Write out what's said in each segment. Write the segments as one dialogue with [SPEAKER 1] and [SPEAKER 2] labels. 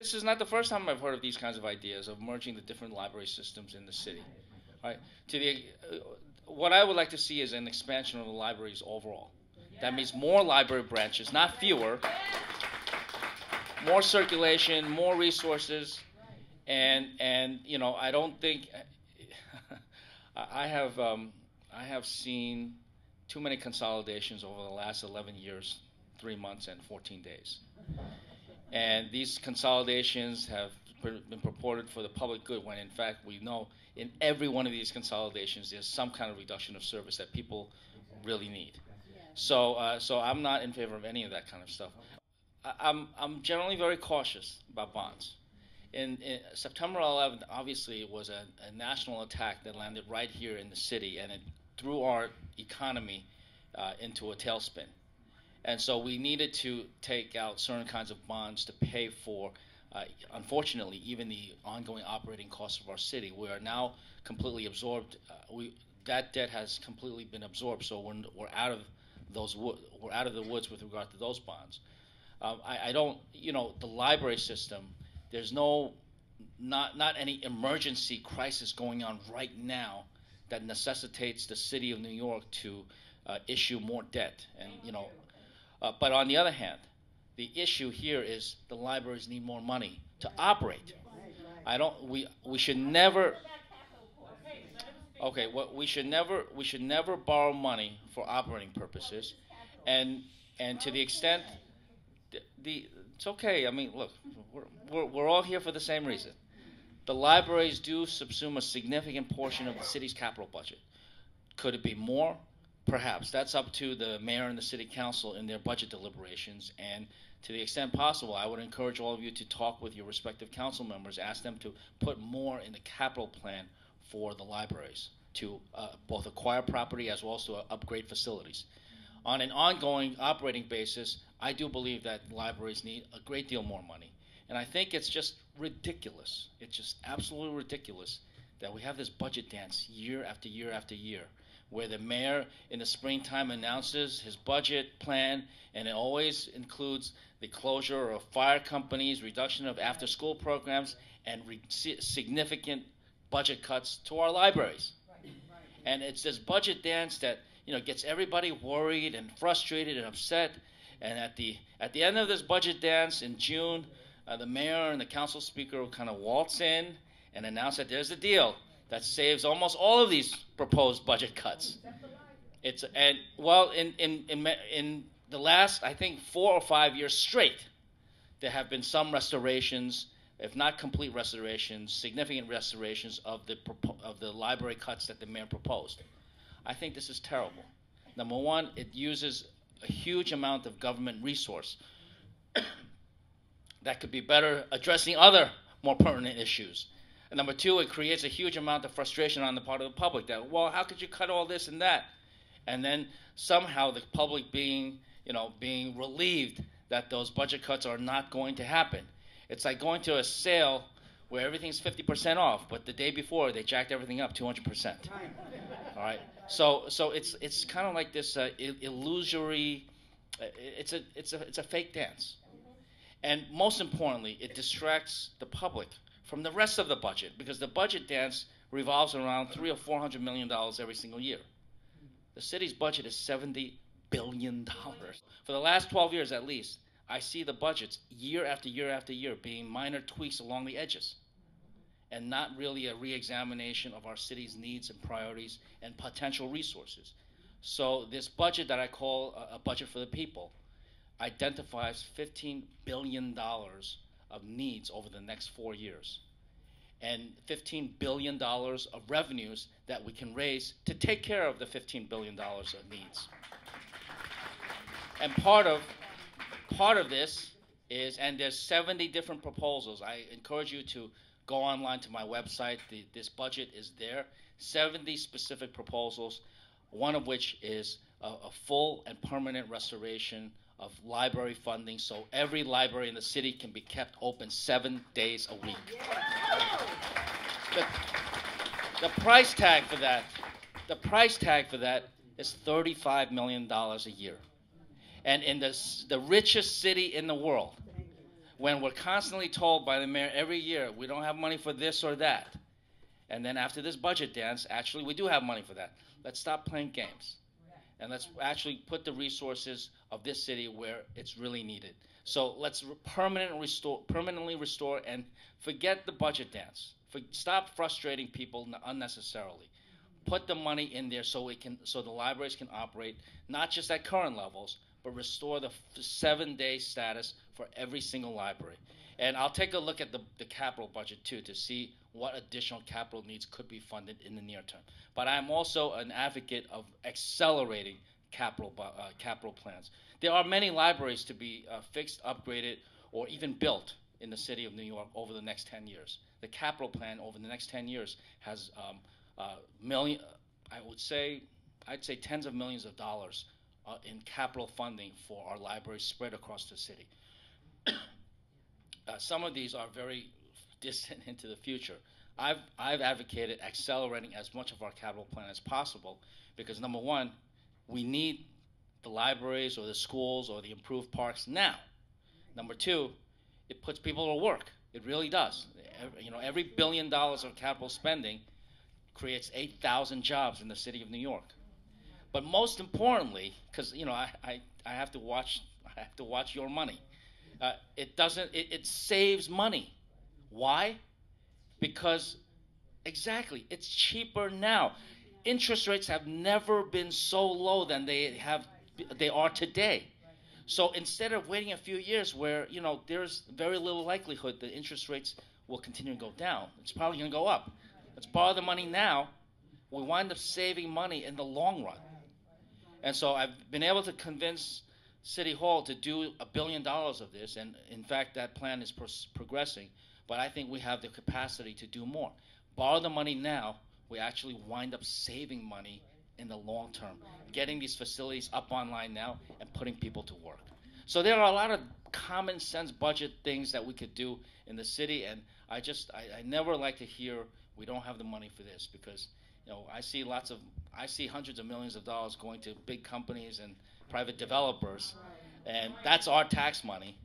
[SPEAKER 1] This is not the first time I've heard of these kinds of ideas of merging the different library systems in the city. Right? What I would like to see is an expansion of the libraries overall. That means more library branches, not fewer. More circulation, more resources, and I don't think I have seen too many consolidations over the last 11 years, 3 months and 14 days. And these consolidations have been purported for the public good, when in fact we know in every one of these consolidations there's some kind of reduction of service that people really need. So I'm not in favor of any of that kind of stuff. I'm generally very cautious about bonds. In September 11th, obviously it was a national attack that landed right here in the city, and it threw our economy into a tailspin. And so we needed to take out certain kinds of bonds to pay for, unfortunately, even the ongoing operating costs of our city. We are now completely absorbed. That debt has completely been absorbed, so we're out of the woods with regard to those bonds. I don't, the library system. There's not any emergency crisis going on right now that necessitates the city of New York to issue more debt, and but on the other hand, the issue here is the libraries need more money to operate. We should never. Okay, well, we should never borrow money for operating purposes, and to the extent it's okay. I mean, look, we're all here for the same reason. The libraries do subsume a significant portion of the city's capital budget. Could it be more? Perhaps. That's up to the mayor and the city council in their budget deliberations, and to the extent possible, I would encourage all of you to talk with your respective council members, ask them to put more in the capital plan for the libraries to both acquire property as well as to upgrade facilities. On an ongoing operating basis, I do believe that libraries need a great deal more money. And I think it's just ridiculous. It's just absolutely ridiculous that we have this budget dance year after year after year, where the mayor in the springtime announces his budget plan, and it always includes the closure of fire companies, reduction of after-school programs, and significant budget cuts to our libraries. And it's this budget dance that gets everybody worried and frustrated and upset. And at the end of this budget dance in June, the mayor and the council speaker will kind of waltz in and announce that there's a deal that saves almost all of these proposed budget cuts. In the last, I think, 4 or 5 years straight, there have been some restorations, if not complete restorations, significant restorations of the library cuts that the mayor proposed. I think this is terrible. Number one, it uses a huge amount of government resource that could be better addressing other more pertinent issues. And number two, it creates a huge amount of frustration on the part of the public that, well, how could you cut all this and that? And then somehow the public being relieved that those budget cuts are not going to happen. It's like going to a sale where everything's 50% off, but the day before they jacked everything up 200%. All right. So it's kind of like this illusory. It's a fake dance, and most importantly, it distracts the public from the rest of the budget, because the budget dance revolves around $300 or $400 million every single year. The city's budget is $70 billion. For the last 12 years at least, I see the budgets year after year after year being minor tweaks along the edges, and not really a re-examination of our city's needs and priorities and potential resources. So this budget that I call a budget for the people identifies $15 billion of needs over the next 4 years, and $15 billion of revenues that we can raise to take care of the $15 billion of needs. And part of this is, and there's 70 different proposals. I encourage you to go online to my website. This budget is there. 70 specific proposals, one of which is a full and permanent restoration of library funding, so every library in the city can be kept open 7 days a week. The price tag for that is $35 million a year. And in the richest city in the world, when we're constantly told by the mayor every year, we don't have money for this or that. And then after this budget dance, actually we do have money for that. Let's stop playing games. And let's actually put the resources of this city where it's really needed. So let's permanently restore and forget the budget dance. Stop frustrating people unnecessarily. Put the money in there so the libraries can operate not just at current levels, but restore the 7-day status for every single library. And I'll take a look at the capital budget too to see what additional capital needs could be funded in the near term. But I'm also an advocate of accelerating capital plans. There are many libraries to be fixed, upgraded, or even built in the city of New York over the next 10 years. The capital plan over the next 10 years has I'd say tens of millions of dollars in capital funding for our libraries spread across the city. Some of these are very distant into the future. I've advocated accelerating as much of our capital plan as possible because, number one, we need the libraries or the schools or the improved parks now. Number two, it puts people to work. It really does. Every $1 billion of capital spending creates 8,000 jobs in the city of New York. But most importantly, because I have to watch your money. It saves money. Why? Because exactly, it's cheaper now. Interest rates have never been so low than they are today. So instead of waiting a few years where there's very little likelihood that interest rates will continue to go down, it's probably going to go up. Let's borrow the money now. We wind up saving money in the long run. And so I've been able to convince City Hall to do $1 billion of this, and in fact that plan is progressing. But I think we have the capacity to do more. Borrow the money now, we actually wind up saving money in the long term, getting these facilities up online now and putting people to work. So there are a lot of common sense budget things that we could do in the city, and I never like to hear we don't have the money for this because I see hundreds of millions of dollars going to big companies and private developers, and that's our tax money.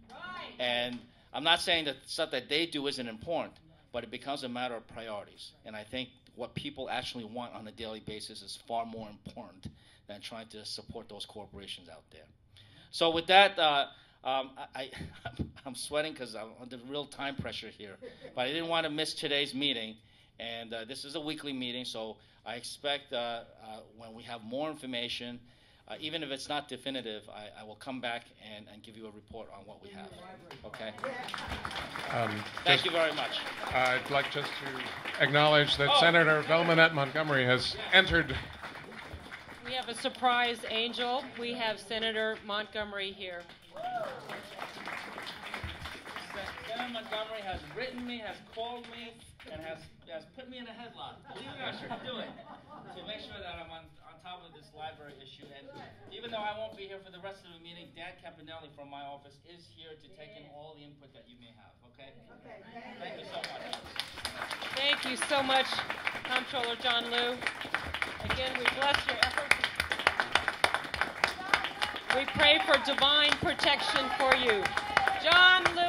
[SPEAKER 1] And I'm not saying that stuff that they do isn't important, but it becomes a matter of priorities. And I think what people actually want on a daily basis is far more important than trying to support those corporations out there. So with that, I'm sweating because I'm under real time pressure here, but I didn't want to miss today's meeting. And this is a weekly meeting, so I expect when we have more information, even if it's not definitive, I will come back and give you a report on what we have. Okay? Thank you very much.
[SPEAKER 2] I'd like just to acknowledge that Senator Velmanette Montgomery has entered.
[SPEAKER 3] We have a surprise angel. We have Senator Montgomery here.
[SPEAKER 1] Senator Montgomery has written me, has called me, and has put me in a headlock. Believe it or not, do it. To make sure that I'm on top of this library issue. And even though I won't be here for the rest of the meeting, Dan Campanelli from my office is here to take in all the input that you may have. Okay? Thank you so much.
[SPEAKER 3] Thank you so much, Comptroller John Liu. Again, we bless your efforts. We pray for divine protection for you. John Liu.